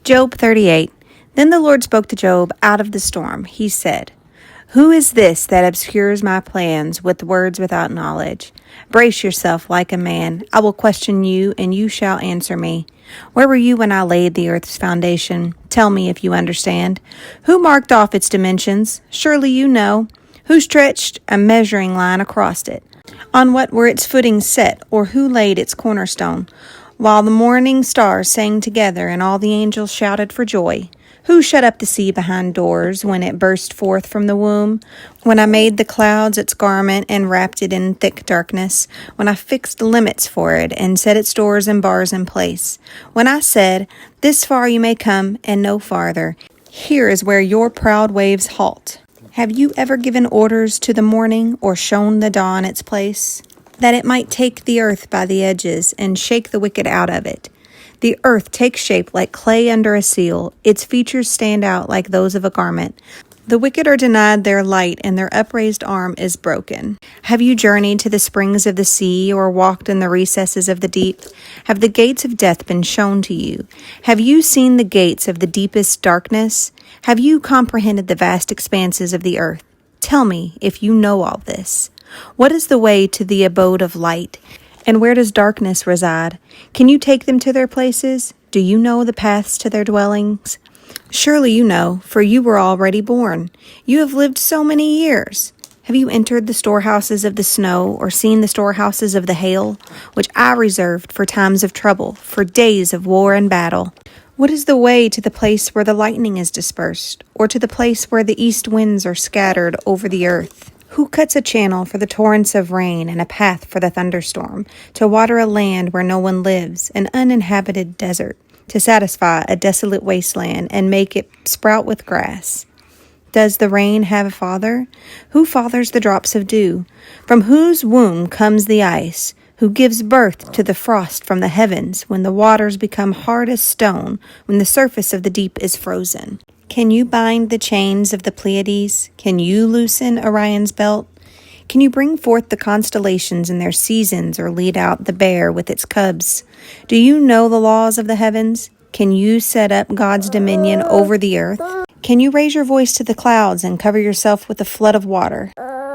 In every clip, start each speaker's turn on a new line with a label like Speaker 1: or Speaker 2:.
Speaker 1: Job 38. Then the Lord spoke to Job out of the storm. He said, "Who is this that obscures my plans with words without knowledge? Brace yourself like a man. I will question you, and you shall answer me. Where were you when I laid the earth's foundation? Tell me if you understand. Who marked off its dimensions? Surely you know. Who stretched a measuring line across it? On what were its footings set, or who laid its cornerstone? While the morning stars sang together and all the angels shouted for joy. Who shut up the sea behind doors when it burst forth from the womb? When I made the clouds its garment and wrapped it in thick darkness? When I fixed limits for it and set its doors and bars in place? When I said, 'This far you may come and no farther. Here is where your proud waves halt.' Have you ever given orders to the morning or shown the dawn its place? That it might take the earth by the edges and shake the wicked out of it. The earth takes shape like clay under a seal. Its features stand out like those of a garment. The wicked are denied their light, and their upraised arm is broken. Have you journeyed to the springs of the sea, or walked in the recesses of the deep? Have the gates of death been shown to you? Have you seen the gates of the deepest darkness? Have you comprehended the vast expanses of the earth? Tell me if you know all this. What is the way to the abode of light? And where does darkness reside? Can you take them to their places? Do you know the paths to their dwellings? Surely you know, for you were already born. You have lived so many years. Have you entered the storehouses of the snow, or seen the storehouses of the hail, which I reserved for times of trouble, for days of war and battle? What is the way to the place where the lightning is dispersed, or to the place where the east winds are scattered over the earth? Who cuts a channel for the torrents of rain and a path for the thunderstorm, to water a land where no one lives, an uninhabited desert, to satisfy a desolate wasteland and make it sprout with grass? Does the rain have a father? Who fathers the drops of dew? From whose womb comes the ice? Who gives birth to the frost from the heavens, when the waters become hard as stone, when the surface of the deep is frozen? Can you bind the chains of the Pleiades? Can you loosen Orion's belt? Can you bring forth the constellations in their seasons, or lead out the bear with its cubs? Do you know the laws of the heavens? Can you set up God's dominion over the earth? Can you raise your voice to the clouds and cover yourself with a flood of water?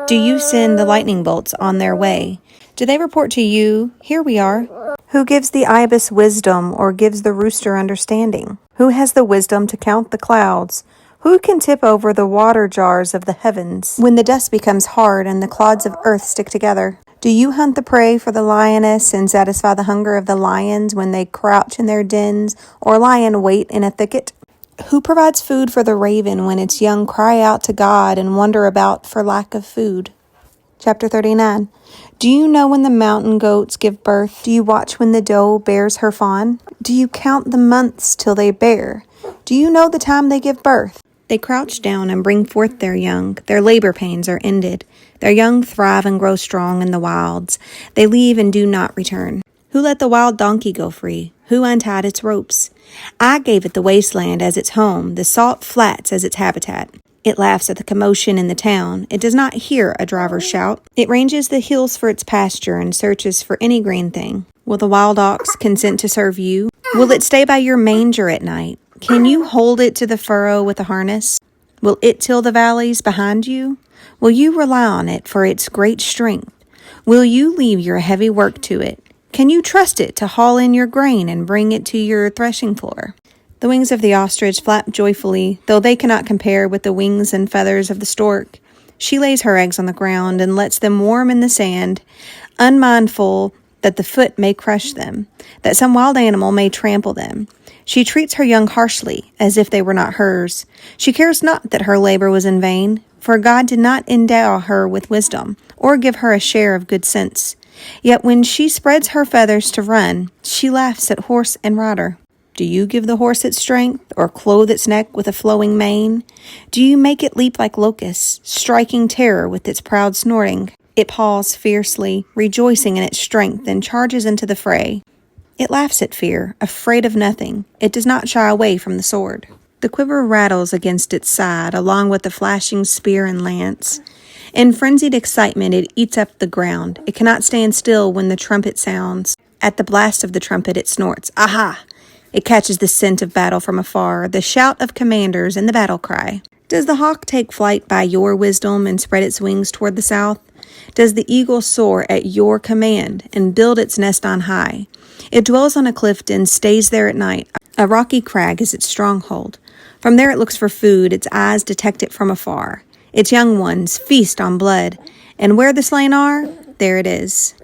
Speaker 1: Do you send the lightning bolts on their way? Do they report to you, 'Here we are'? Who gives the ibis wisdom, or gives the rooster understanding? Who has the wisdom to count the clouds? Who can tip over the water jars of the heavens when the dust becomes hard and the clods of earth stick together? Do you hunt the prey for the lioness and satisfy the hunger of the lions when they crouch in their dens or lie in wait in a thicket? Who provides food for the raven when its young cry out to God and wander about for lack of food? Chapter 39. Do you know when the mountain goats give birth? Do you watch when the doe bears her fawn? Do you count the months till they bear? Do you know the time they give birth? They crouch down and bring forth their young. Their labor pains are ended. Their young thrive and grow strong in the wilds. They leave and do not return. Who let the wild donkey go free? Who untied its ropes? I gave it the wasteland as its home, the salt flats as its habitat. It laughs at the commotion in the town. It does not hear a driver's shout. It ranges the hills for its pasture and searches for any green thing. Will the wild ox consent to serve you? Will it stay by your manger at night? Can you hold it to the furrow with a harness? Will it till the valleys behind you? Will you rely on it for its great strength? Will you leave your heavy work to it? Can you trust it to haul in your grain and bring it to your threshing floor? The wings of the ostrich flap joyfully, though they cannot compare with the wings and feathers of the stork. She lays her eggs on the ground and lets them warm in the sand, unmindful that the foot may crush them, that some wild animal may trample them. She treats her young harshly, as if they were not hers. She cares not that her labor was in vain, for God did not endow her with wisdom, or give her a share of good sense. Yet when she spreads her feathers to run, she laughs at horse and rider. Do you give the horse its strength, or clothe its neck with a flowing mane? Do you make it leap like locusts, striking terror with its proud snorting? It paws fiercely, rejoicing in its strength, and charges into the fray. It laughs at fear, afraid of nothing. It does not shy away from the sword. The quiver rattles against its side, along with the flashing spear and lance. In frenzied excitement, it eats up the ground. It cannot stand still when the trumpet sounds. At the blast of the trumpet, it snorts, "Aha!" It catches the scent of battle from afar, the shout of commanders and the battle cry. Does the hawk take flight by your wisdom and spread its wings toward the south? Does the eagle soar at your command and build its nest on high? It dwells on a cliff and stays there at night. A rocky crag is its stronghold. From there it looks for food, its eyes detect it from afar. Its young ones feast on blood, and where the slain are, there it is.